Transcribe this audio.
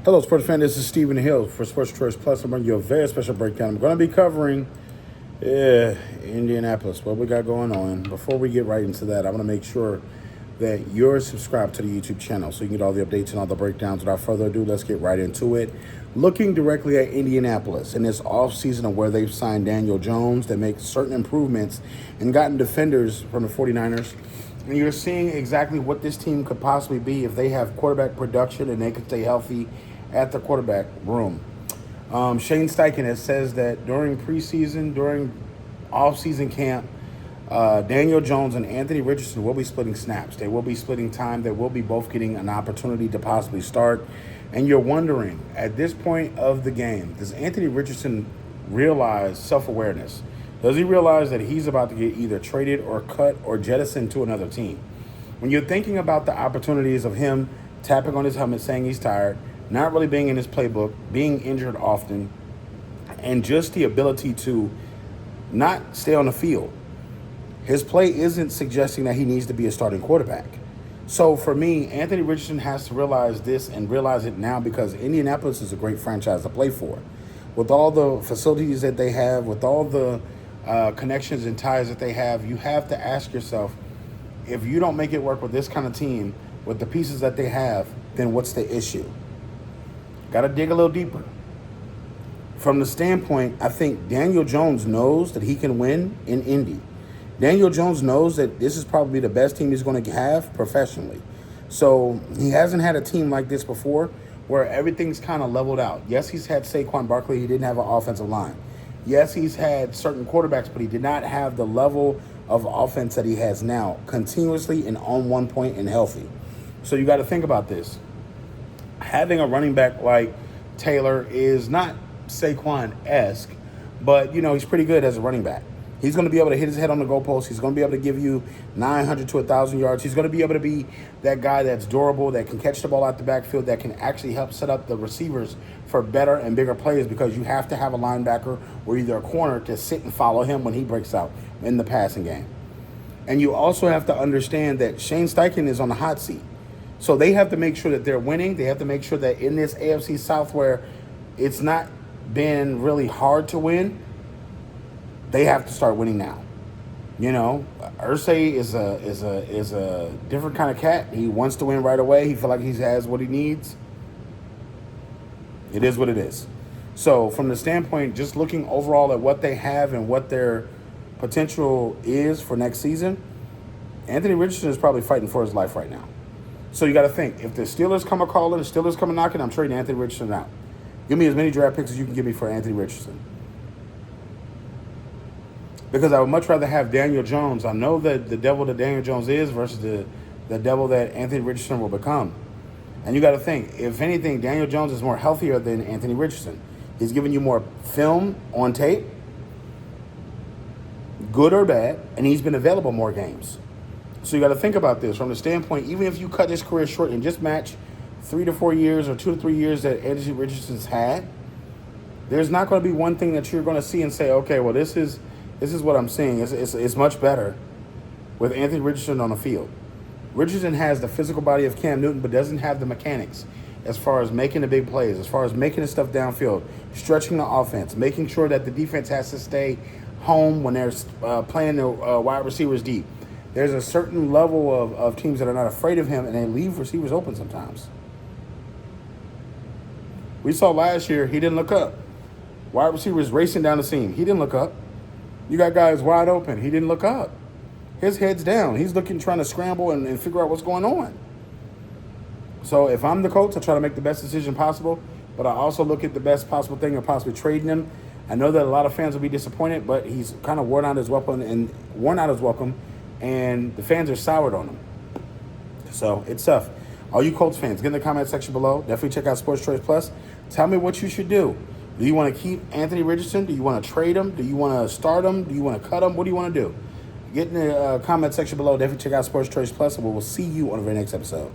Hello, sports fan. This is Stephen Hill for Sports Choice Plus. I'm bringing you a very special breakdown. I'm going to be covering Indianapolis, what we got going on. Before we get right into that, I want to make sure that you're subscribed to the YouTube channel so you can get all the updates and all the breakdowns. Without further ado, let's get right into it. Looking directly at Indianapolis in this offseason of where they've signed Daniel Jones, they make certain improvements and gotten defenders from the 49ers. And you're seeing exactly what this team could possibly be if they have quarterback production and they can stay healthy at the quarterback room. Shane Steichen has says that during preseason, during off-season camp, Daniel Jones and Anthony Richardson will be splitting snaps. They will be splitting time. They will be both getting an opportunity to possibly start. And you're wondering, at this point of the game, does Anthony Richardson realize self-awareness? Does he realize that he's about to get either traded or cut or jettisoned to another team? When you're thinking about the opportunities of him tapping on his helmet saying he's tired, not really being in his playbook, being injured often, and just the ability to not stay on the field, his play isn't suggesting that he needs to be a starting quarterback. So for me, Anthony Richardson has to realize this and realize it now because Indianapolis is a great franchise to play for. With all the facilities that they have, with all the connections and ties that they have, you have to ask yourself, if you don't make it work with this kind of team, with the pieces that they have, then what's the issue? Got to dig a little deeper. From the standpoint, I think Daniel Jones knows that he can win in Indy. Daniel Jones knows that this is probably the best team he's going to have professionally. So he hasn't had a team like this before where everything's kind of leveled out. Yes, he's had Saquon Barkley. He didn't have an offensive line. Yes, he's had certain quarterbacks, but he did not have the level of offense that he has now, continuously and on one point and healthy. So you got to think about this. Having a running back like Taylor is not Saquon-esque, but, he's pretty good as a running back. He's going to be able to hit his head on the goalpost. He's going to be able to give you 900 to 1,000 yards. He's going to be able to be that guy that's durable, that can catch the ball out the backfield, that can actually help set up the receivers for better and bigger plays because you have to have a linebacker or either a corner to sit and follow him when he breaks out in the passing game. And you also have to understand that Shane Steichen is on the hot seat. So they have to make sure that they're winning. They have to make sure that in this AFC South where it's not been really hard to win, they have to start winning now. Irsay is a different kind of cat. He wants to win right away. He feels like he has what he needs. It is what it is. So from the standpoint, just looking overall at what they have and what their potential is for next season, Anthony Richardson is probably fighting for his life right now. So you got to think, if the Steelers come a-calling, the Steelers come a-knocking, I'm trading Anthony Richardson out. Give me as many draft picks as you can give me for Anthony Richardson. Because I would much rather have Daniel Jones. I know that the devil that Daniel Jones is versus the devil that Anthony Richardson will become. And you got to think, if anything, Daniel Jones is more healthier than Anthony Richardson. He's giving you more film on tape, good or bad, and he's been available more games. So you got to think about this from the standpoint, even if you cut his career short and just match 3 to 4 years or 2 to 3 years that Anthony Richardson's had, there's not going to be one thing that you're going to see and say, okay, well, this is what I'm seeing. It's much better with Anthony Richardson on the field. Richardson has the physical body of Cam Newton, but doesn't have the mechanics as far as making the big plays, as far as making the stuff downfield, stretching the offense, making sure that the defense has to stay home when they're playing the wide receivers deep. There's a certain level of teams that are not afraid of him, and they leave receivers open sometimes. We saw last year he didn't look up. Wide receivers racing down the seam. He didn't look up. You got guys wide open. He didn't look up. His head's down. He's looking, trying to scramble and figure out what's going on. So if I'm the coach, I try to make the best decision possible, but I also look at the best possible thing of possibly trading him. I know that a lot of fans will be disappointed, but he's kind of worn out his welcome, and the fans are soured on him. So it's tough. All you Colts fans, get in the comment section below. Definitely check out Sports Choice Plus. Tell me what you should do. Do you want to keep Anthony Richardson? Do you want to trade him? Do you want to start him? Do you want to cut him? What do you want to do? Get in the comment section below. Definitely check out Sports Choice Plus, and we will see you on the very next episode.